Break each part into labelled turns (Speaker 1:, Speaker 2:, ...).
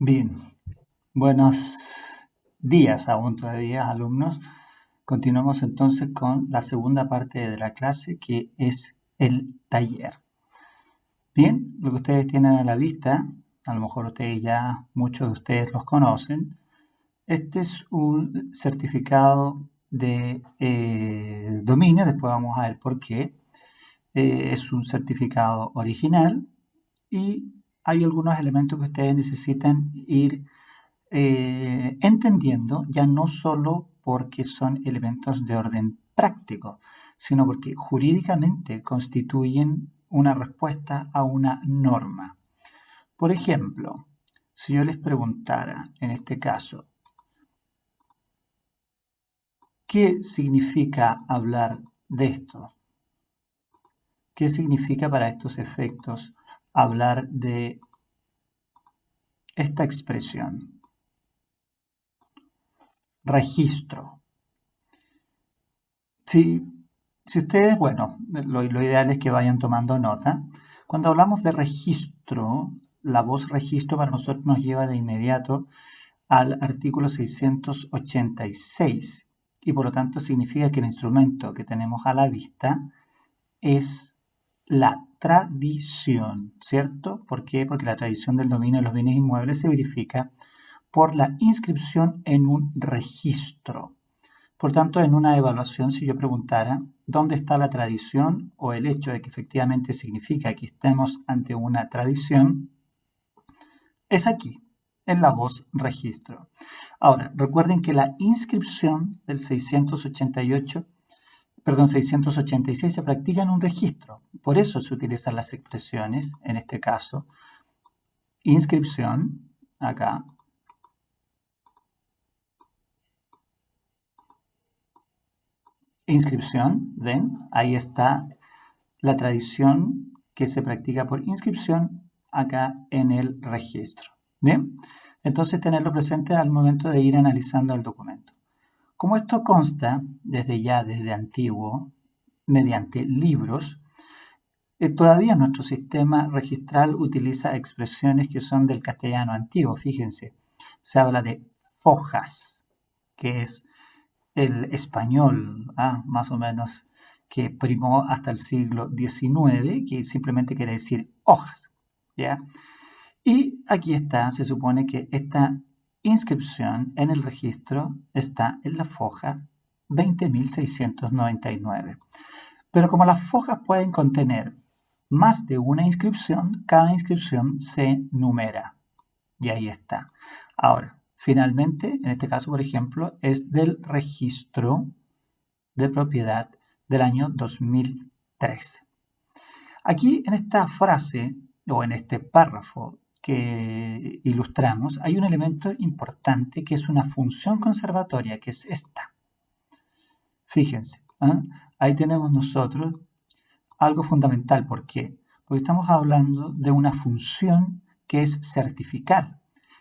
Speaker 1: Bien, buenos días aún todavía, alumnos. Continuamos entonces con la segunda parte de la clase, que es el taller. Bien, lo que ustedes tienen a la vista, a lo mejor ustedes ya, muchos de ustedes los conocen. Este es un certificado de dominio, después vamos a ver por qué. Es un certificado original y hay algunos elementos que ustedes necesitan ir entendiendo ya no solo porque son elementos de orden práctico, sino porque jurídicamente constituyen una respuesta a una norma. Por ejemplo, si yo les preguntara, en este caso, ¿qué significa hablar de esto? ¿Qué significa para estos efectos hablar de esta expresión? Registro. Si, si ustedes, bueno, lo ideal es que vayan tomando nota. Cuando hablamos de registro, la voz registro para nosotros nos lleva de inmediato al artículo 686 y por lo tanto significa que el instrumento que tenemos a la vista es la tradición, ¿cierto? ¿Por qué? Porque la tradición del dominio de los bienes inmuebles se verifica por la inscripción en un registro. Por tanto, en una evaluación, si yo preguntara dónde está la tradición o el hecho de que efectivamente significa que estemos ante una tradición, es aquí, en la voz registro. Ahora, recuerden que la inscripción del 686 se practica en un registro. Por eso se utilizan las expresiones, en este caso, inscripción, acá, inscripción, ¿ven? Ahí está la tradición que se practica por inscripción acá en el registro. Bien, entonces tenerlo presente al momento de ir analizando el documento. Como esto consta desde antiguo, mediante libros, todavía nuestro sistema registral utiliza expresiones que son del castellano antiguo. Fíjense, se habla de fojas, que es el español, más o menos, que primó hasta el siglo XIX, que simplemente quiere decir hojas, ¿ya? Y aquí está, se supone que esta inscripción en el registro está en la foja 20.699. Pero como las fojas pueden contener más de una inscripción, cada inscripción se numera. Y ahí está. Ahora, finalmente, en este caso, por ejemplo, es del registro de propiedad del año 2013. Aquí en esta frase o en este párrafo que ilustramos hay un elemento importante que es una función conservatoria, que es esta. Fíjense, ahí tenemos nosotros algo fundamental. ¿Por qué? Porque estamos hablando de una función que es certificar.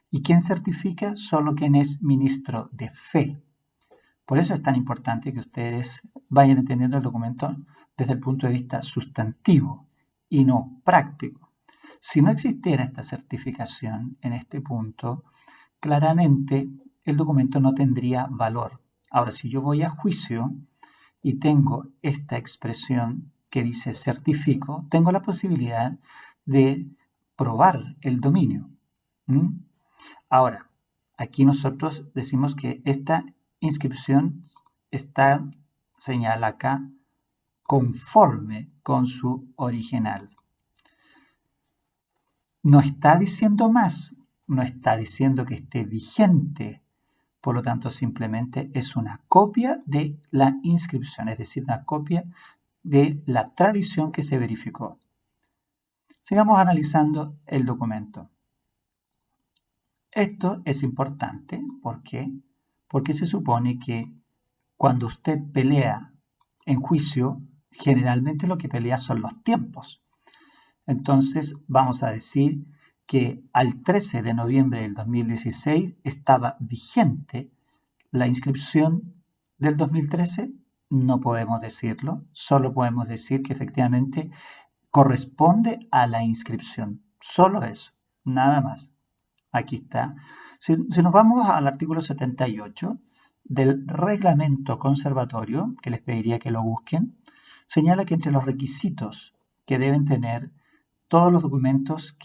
Speaker 1: ¿Y quién certifica? Solo quien es ministro de fe. Por eso es tan importante que ustedes vayan entendiendo el documento desde el punto de vista sustantivo y no práctico. Si no existiera esta certificación en este punto, claramente el documento no tendría valor. Ahora, si yo voy a juicio y tengo esta expresión que dice certifico, tengo la posibilidad de probar el dominio. Ahora, aquí nosotros decimos que esta inscripción está señalada acá conforme con su original. No está diciendo más, no está diciendo que esté vigente, por lo tanto simplemente es una copia de la inscripción, es decir, una copia de la tradición que se verificó. Sigamos analizando el documento. Esto es importante, ¿por qué? Porque se supone que cuando usted pelea en juicio, generalmente lo que pelea son los tiempos. Entonces, vamos a decir que al 13 de noviembre del 2016 estaba vigente la inscripción del 2013. No podemos decirlo, solo podemos decir que efectivamente corresponde a la inscripción. Solo eso, nada más. Aquí está. Si nos vamos al artículo 78 del reglamento conservatorio, que les pediría que lo busquen, señala que entre los requisitos que deben tener todos los documentos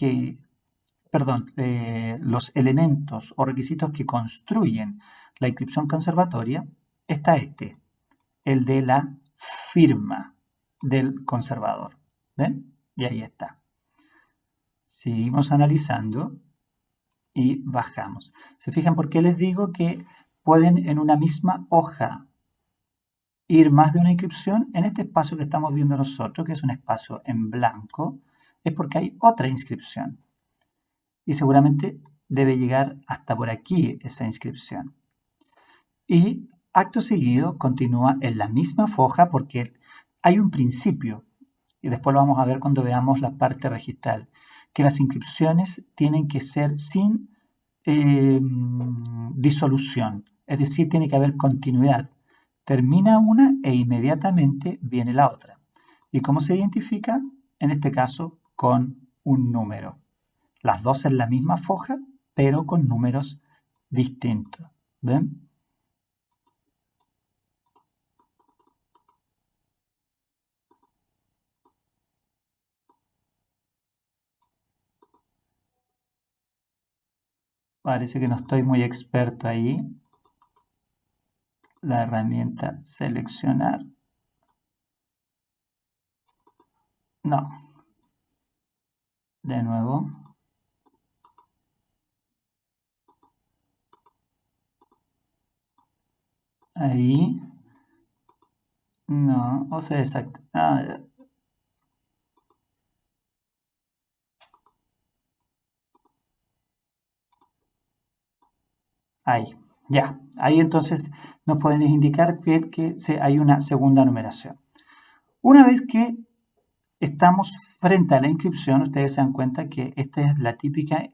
Speaker 1: los elementos o requisitos que construyen la inscripción conservatoria, está el de la firma del conservador. ¿Ven? Y ahí está. Seguimos analizando y bajamos. ¿Se fijan por qué les digo que pueden en una misma hoja ir más de una inscripción? En este espacio que estamos viendo nosotros, que es un espacio en blanco, es porque hay otra inscripción. Y seguramente debe llegar hasta por aquí esa inscripción. Y acto seguido continúa en la misma foja porque hay un principio, y después lo vamos a ver cuando veamos la parte registral, que las inscripciones tienen que ser sin disolución, es decir, tiene que haber continuidad. Termina una e inmediatamente viene la otra. ¿Y cómo se identifica? En este caso, con un número. Las dos en la misma foja, pero con números distintos. ¿Ven? Parece que no estoy muy experto ahí. La herramienta seleccionar. No. De nuevo. Ahí. No, o sea, exacto. Ahí, ya. Ahí entonces nos pueden indicar que hay una segunda numeración. Una vez que estamos frente a la inscripción, ustedes se dan cuenta que esta es la típica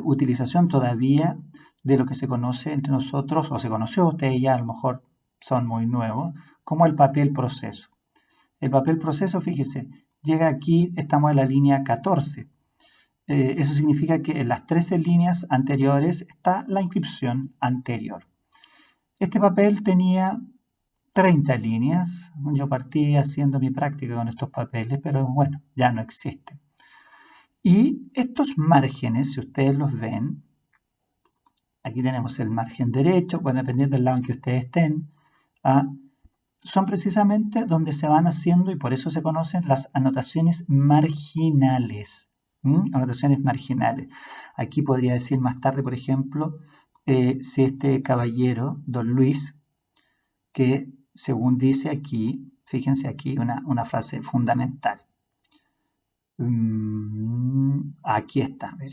Speaker 1: utilización todavía de lo que se conoce entre nosotros, o se conoció, ustedes ya a lo mejor son muy nuevos, como el papel proceso. El papel proceso, fíjese, llega aquí, estamos en la línea 14. Eso significa que en las 13 líneas anteriores está la inscripción anterior. Este papel tenía 30 líneas. Yo partí haciendo mi práctica con estos papeles, pero bueno, ya no existen. Y estos márgenes, si ustedes los ven, aquí tenemos el margen derecho, pues dependiendo del lado en que ustedes estén, son precisamente donde se van haciendo, y por eso se conocen las anotaciones marginales. Anotaciones marginales. Aquí podría decir más tarde, por ejemplo, si este caballero, don Luis, que según dice aquí, fíjense aquí una frase fundamental. Aquí está, a ver.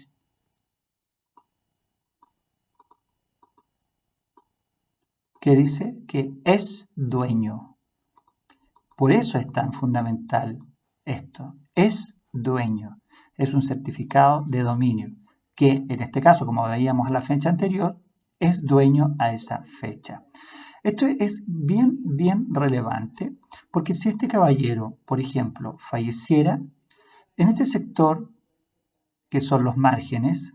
Speaker 1: Que dice que es dueño. Por eso es tan fundamental esto. Es dueño. Es un certificado de dominio que en este caso, como veíamos a la fecha anterior, es dueño a esa fecha. Esto es bien relevante porque si este caballero, por ejemplo, falleciera, en este sector, que son los márgenes,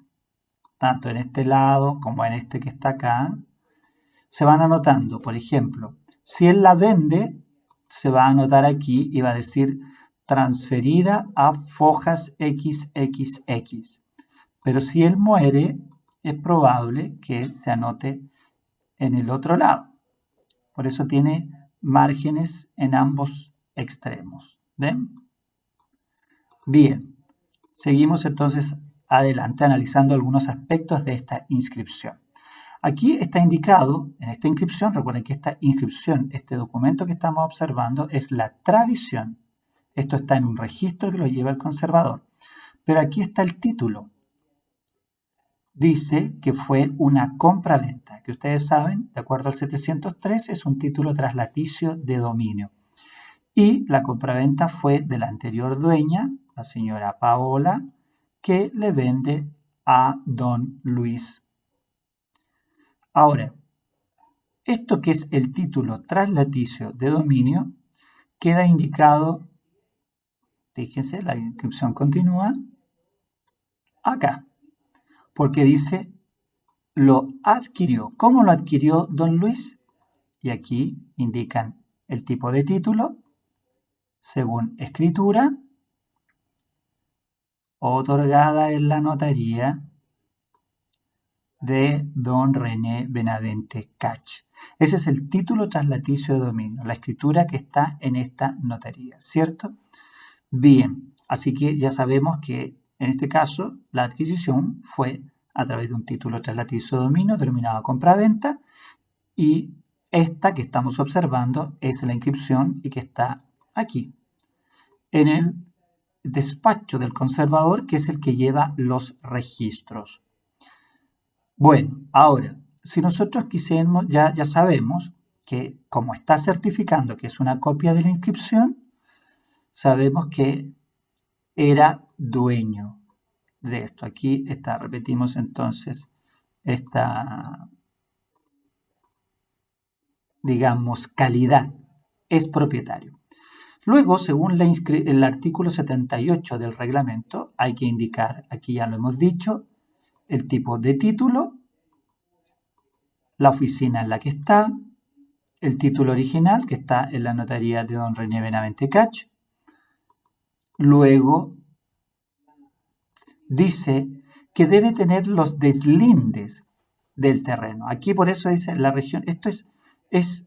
Speaker 1: tanto en este lado como en este que está acá, se van anotando, por ejemplo, si él la vende, se va a anotar aquí y va a decir transferida a fojas XXX. Pero si él muere, es probable que se anote en el otro lado. Por eso tiene márgenes en ambos extremos. ¿Ven? Bien, seguimos entonces adelante analizando algunos aspectos de esta inscripción. Aquí está indicado, en esta inscripción, recuerden que esta inscripción, este documento que estamos observando, es la tradición. Esto está en un registro que lo lleva el conservador. Pero aquí está el título. Dice que fue una compra-venta, que ustedes saben, de acuerdo al 703, es un título traslaticio de dominio. Y la compraventa fue de la anterior dueña, la señora Paola, que le vende a don Luis. Ahora, esto que es el título traslaticio de dominio queda indicado, fíjense, la inscripción continúa acá. porque dice lo adquirió. ¿Cómo lo adquirió don Luis? Y aquí indican el tipo de título, según escritura, otorgada en la notaría de don René Benavente Cach. Ese es el título traslaticio de dominio, la escritura que está en esta notaría, ¿cierto? Bien, así que ya sabemos que en este caso la adquisición fue a través de un título traslaticio de dominio denominado compraventa, y esta que estamos observando es la inscripción y que está aquí, en el despacho del conservador, que es el que lleva los registros. Bueno, ahora, si nosotros quisiéramos, ya sabemos que como está certificando que es una copia de la inscripción, sabemos que era dueño de esto. Aquí está, repetimos entonces esta, digamos, calidad, es propietario. Luego, según el artículo 78 del reglamento, hay que indicar, aquí ya lo hemos dicho, el tipo de título, la oficina en la que está, el título original, que está en la notaría de don René Benavente Cach. Luego, dice que debe tener los deslindes del terreno. Aquí por eso dice la región, esto es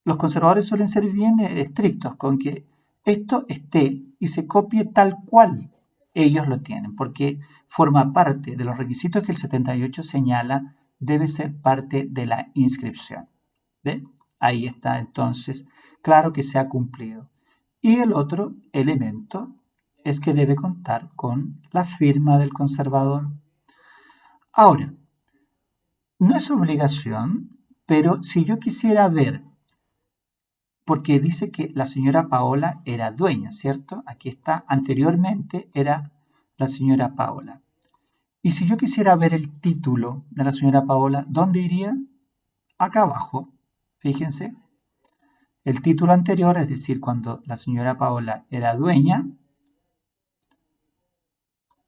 Speaker 1: los conservadores suelen ser bien estrictos con que esto esté y se copie tal cual ellos lo tienen, porque forma parte de los requisitos que el 78 señala, debe ser parte de la inscripción. ¿Ve? Ahí está entonces, claro que se ha cumplido. Y el otro elemento es que debe contar con la firma del conservador. Ahora, no es obligación, pero si yo quisiera ver, porque dice que la señora Paola era dueña, ¿cierto? Aquí está, anteriormente era la señora Paola. Y si yo quisiera ver el título de la señora Paola, ¿dónde iría? Acá abajo, fíjense. El título anterior, es decir, cuando la señora Paola era dueña,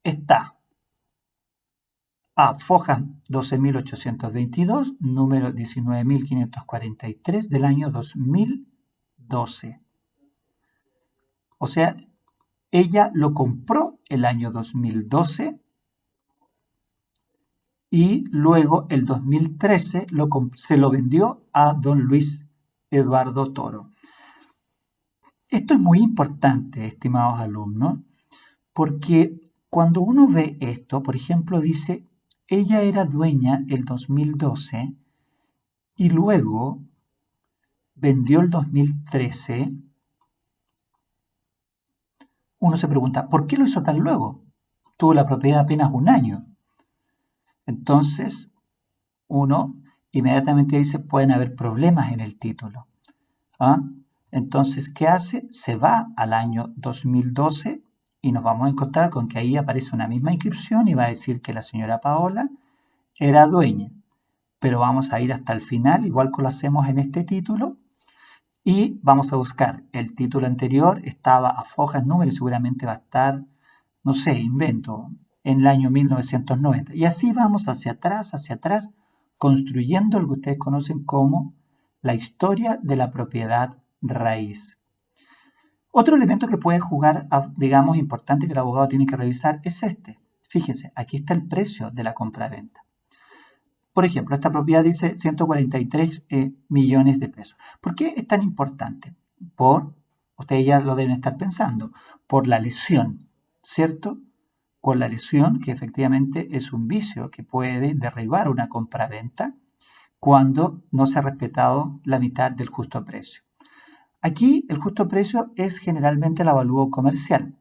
Speaker 1: está a Fojas 12.822, número 19.543 del año 2012. O sea, ella lo compró el año 2012 y luego el 2013 se lo vendió a don Luis Eduardo Toro. Esto es muy importante, estimados alumnos, porque cuando uno ve esto, por ejemplo, dice, ella era dueña el 2012 y luego vendió el 2013, uno se pregunta, ¿por qué lo hizo tan luego? Tuvo la propiedad apenas un año. Entonces, uno inmediatamente dice, pueden haber problemas en el título. ¿Ah? Entonces, ¿qué hace? Se va al año 2012 y nos vamos a encontrar con que ahí aparece una misma inscripción y va a decir que la señora Paola era dueña. Pero vamos a ir hasta el final, igual que lo hacemos en este título, y vamos a buscar el título anterior, estaba a Fojas número y seguramente va a estar, no sé, invento, en el año 1990. Y así vamos hacia atrás, construyendo lo que ustedes conocen como la historia de la propiedad raíz. Otro elemento que puede jugar, digamos, importante que el abogado tiene que revisar es este. Fíjense, aquí está el precio de la compraventa. Por ejemplo, esta propiedad dice 143 millones de pesos. ¿Por qué es tan importante? Ustedes ya lo deben estar pensando, por la lesión, ¿cierto? Con la lesión, que efectivamente es un vicio que puede derribar una compraventa cuando no se ha respetado la mitad del justo precio. Aquí el justo precio es generalmente el avalúo comercial,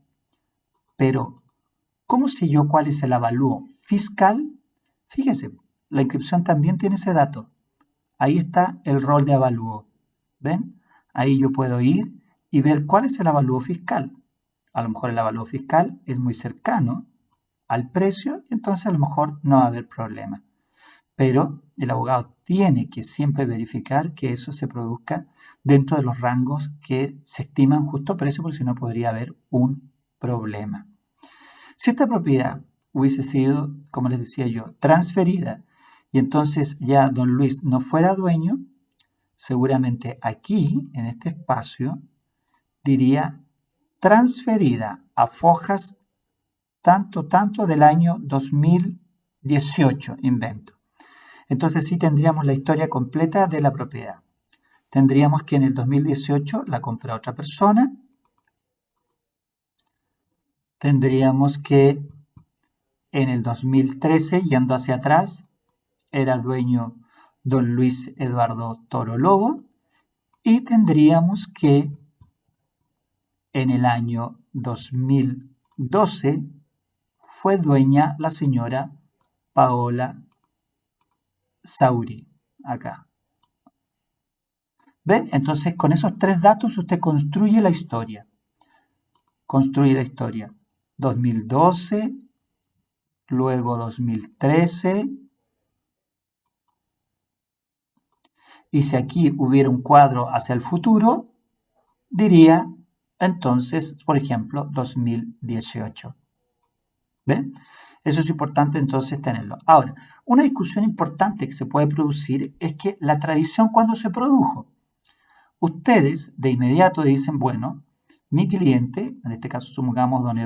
Speaker 1: pero ¿cómo sé yo cuál es el avalúo fiscal? Fíjense, la inscripción también tiene ese dato. Ahí está el rol de avalúo. ¿Ven? Ahí yo puedo ir y ver cuál es el avalúo fiscal. A lo mejor el avalúo fiscal es muy cercano al precio, entonces a lo mejor no va a haber problema. Pero el abogado tiene que siempre verificar que eso se produzca dentro de los rangos que se estiman justo precio, porque si no podría haber un problema. Si esta propiedad hubiese sido, como les decía yo, transferida, y entonces ya don Luis no fuera dueño, seguramente aquí, en este espacio, diría transferida a Fojas tanto del año 2018, invento. Entonces sí tendríamos la historia completa de la propiedad. Tendríamos que en el 2018 la compró otra persona. Tendríamos que en el 2013, yendo hacia atrás, era dueño don Luis Eduardo Toro Lobo. Y tendríamos que en el año 2012 fue dueña la señora Paola Sauri, acá. ¿Ven? Entonces, con esos tres datos usted construye la historia. Construye la historia. 2012, luego 2013. Y si aquí hubiera un cuadro hacia el futuro, diría entonces, por ejemplo, 2018. ¿Ven? Eso es importante entonces tenerlo. Ahora, una discusión importante que se puede producir es que la tradición, ¿cuándo se produjo? Ustedes de inmediato dicen, bueno, mi cliente, en este caso supongamos don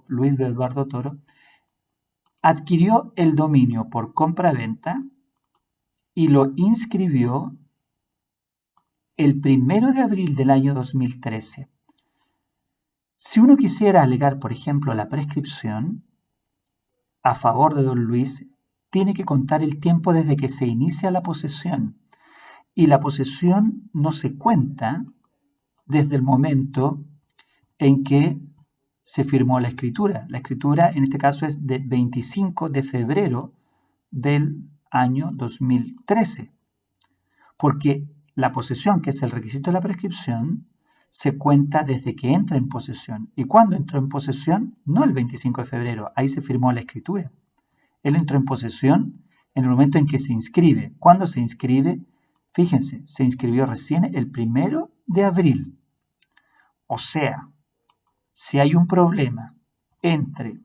Speaker 1: Luis de Eduardo Toro, adquirió el dominio por compra-venta y lo inscribió el 1 de abril del año 2013. Si uno quisiera alegar, por ejemplo, la prescripción a favor de don Luis, tiene que contar el tiempo desde que se inicia la posesión. Y la posesión no se cuenta desde el momento en que se firmó la escritura. La escritura en este caso es de 25 de febrero del año 2013. Porque la posesión, que es el requisito de la prescripción, se cuenta desde que entra en posesión. ¿Y cuándo entró en posesión? No el 25 de febrero, ahí se firmó la escritura. Él entró en posesión en el momento en que se inscribe. ¿Cuándo se inscribe? Fíjense, se inscribió recién el 1 de abril. O sea, si hay un problema entre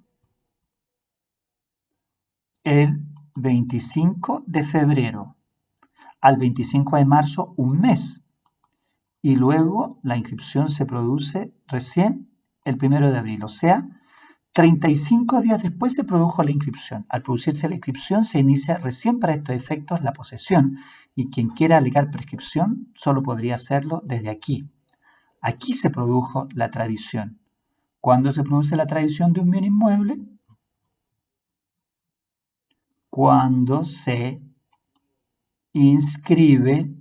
Speaker 1: el 25 de febrero al 25 de marzo, un mes, y luego la inscripción se produce recién el 1 de abril, o sea, 35 días después se produjo la inscripción. Al producirse la inscripción se inicia recién para estos efectos la posesión, y quien quiera alegar prescripción solo podría hacerlo desde aquí. Aquí se produjo la tradición. ¿Cuándo se produce la tradición de un bien inmueble? Cuando se inscribe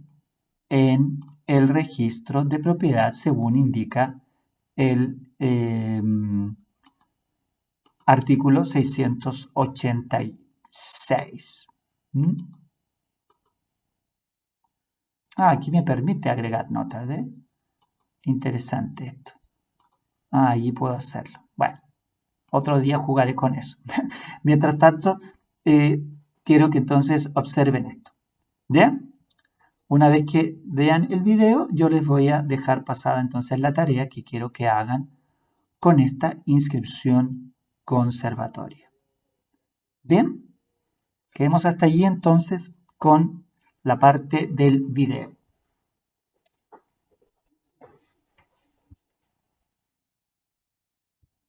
Speaker 1: en el registro de propiedad según indica el artículo 686. Aquí me permite agregar notas, ¿ve? Interesante esto. Allí puedo hacerlo. Bueno, otro día jugaré con eso. Mientras tanto, quiero que entonces observen esto. ¿Vean? Una vez que vean el video, yo les voy a dejar pasada entonces la tarea que quiero que hagan con esta inscripción conservatoria. Bien, quedemos hasta allí entonces con la parte del video.